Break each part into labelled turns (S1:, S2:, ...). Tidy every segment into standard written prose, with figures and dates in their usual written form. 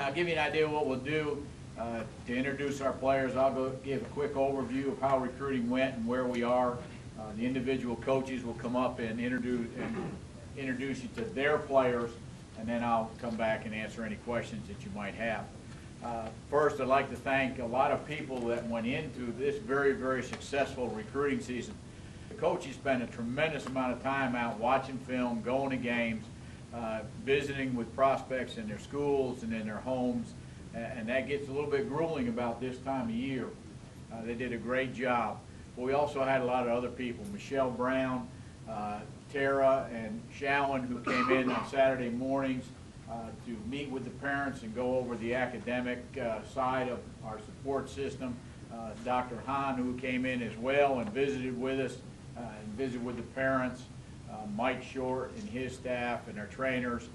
S1: I'll give you an idea of what we'll do. To introduce our players, I'll go give a quick overview of how recruiting went and where we are. The individual coaches will come up and introduce you to their players, and then I'll come back and answer any questions that you might have. First, I'd like to thank a lot of people that went into this very, very successful recruiting season. The coaches spent a tremendous amount of time out watching film, going to games, visiting with prospects in their schools and in their homes, and that gets a little bit grueling about this time of year. They did a great job. But we also had a lot of other people, Michelle Brown, Tara, and Shawan, who came in on Saturday mornings to meet with the parents and go over the academic side of our support system. Dr. Hahn, who came in as well and visited with us and visited with the parents. Mike Short and his staff and our trainers.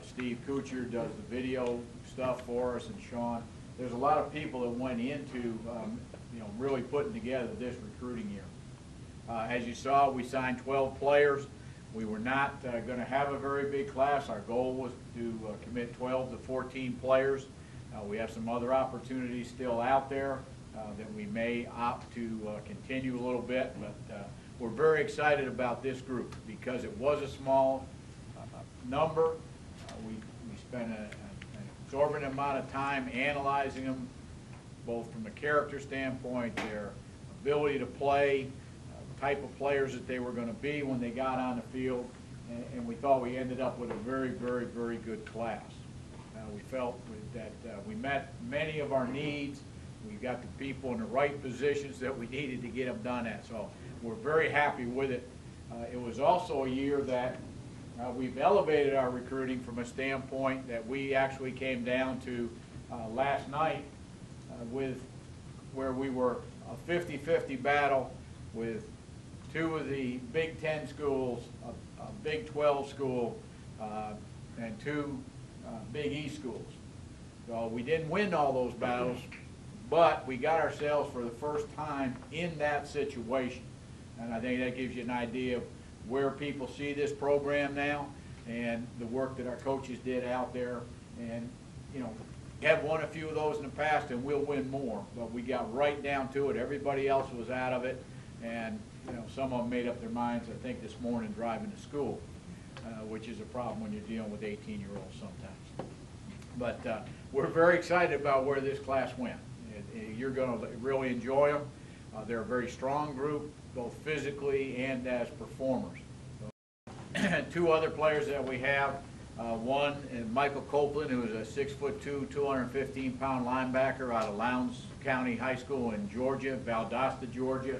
S1: Steve Kuchar does the video stuff for us, and Sean. There's a lot of people that went into really putting together this recruiting year. As you saw, we signed 12 players. We were not going to have a very big class. Our goal was to commit 12 to 14 players. We have some other opportunities still out there that we may opt to continue a little bit, but we're very excited about this group because it was a small number. We spent an exorbitant amount of time analyzing them, both from a character standpoint, their ability to play, the type of players that they were going to be when they got on the field, and we thought we ended up with a very, very, very good class. We felt that we met many of our needs. We got the people in the right positions that we needed to get them done at, so we're very happy with it. It was also a year that we've elevated our recruiting from a standpoint that we actually came down to last night with where we were a 50-50 battle with two of the Big Ten schools, a Big 12 school, and two Big East schools. So we didn't win all those battles, but we got ourselves for the first time in that situation. And I think that gives you an idea of where people see this program now and the work that our coaches did out there. And, have won a few of those in the past and we'll win more. But we got right down to it. Everybody else was out of it. And, some of them made up their minds, I think, this morning driving to school, which is a problem when you're dealing with 18-year-olds sometimes. But we're very excited about where this class went. You're going to really enjoy them. They're a very strong group, both physically and as performers. Two other players that we have, one is Michael Copeland, who is a 6'2", 215-pound linebacker out of Lowndes County High School in Georgia, Valdosta, Georgia,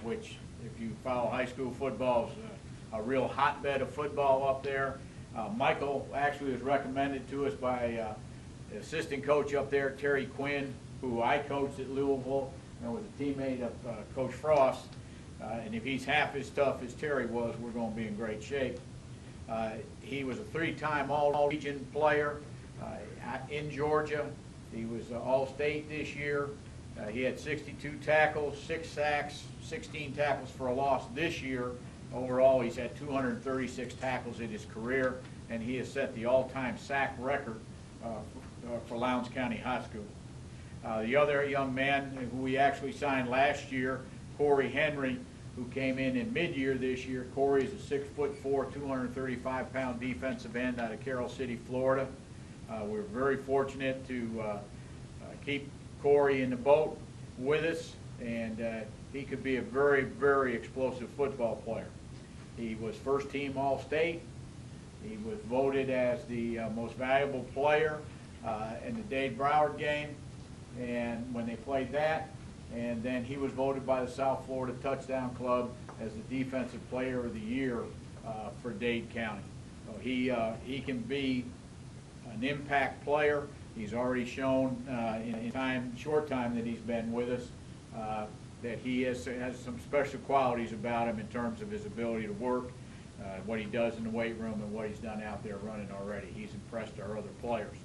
S1: which, if you follow high school football, is a real hotbed of football up there. Michael actually was recommended to us by the assistant coach up there, Terry Quinn, who I coached at Louisville and was a teammate of Coach Frost. And if he's half as tough as Terry was, we're going to be in great shape. He was a three-time All-Region player in Georgia. He was All-State this year. He had 62 tackles, 6 sacks, 16 tackles for a loss this year. Overall, he's had 236 tackles in his career, and he has set the all-time sack record for Lowndes County High School. The other young man who we actually signed last year, Corey Henry, who came in mid-year this year. Corey is a 6'4", 235-pound defensive end out of Carroll City, Florida. We're very fortunate to keep Corey in the boat with us, and he could be a very, very explosive football player. He was first-team All-State. He was voted as the most valuable player in the Dade Broward game, and when they played that, and then he was voted by the South Florida Touchdown Club as the Defensive Player of the Year for Dade County. So he can be an impact player. He's already shown in short time that he's been with us that he has some special qualities about him in terms of his ability to work, what he does in the weight room, and what he's done out there running already. He's impressed our other players.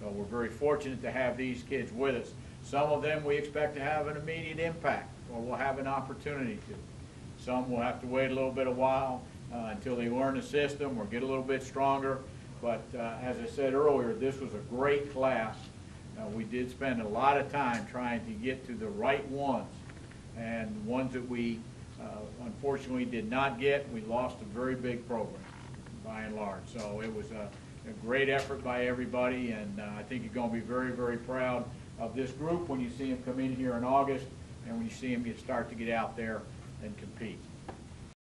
S1: So we're very fortunate to have these kids with us. Some of them we expect to have an immediate impact, or we'll have an opportunity to. Some will have to wait a little bit of while until they learn the system or get a little bit stronger. But as I said earlier, this was a great class. We did spend a lot of time trying to get to the right ones, and ones that we unfortunately did not get, we lost a very big program by and large. So it was a great effort by everybody, and I think you're going to be very, very proud of this group when you see them come in here in August and when you see them start to get out there and compete.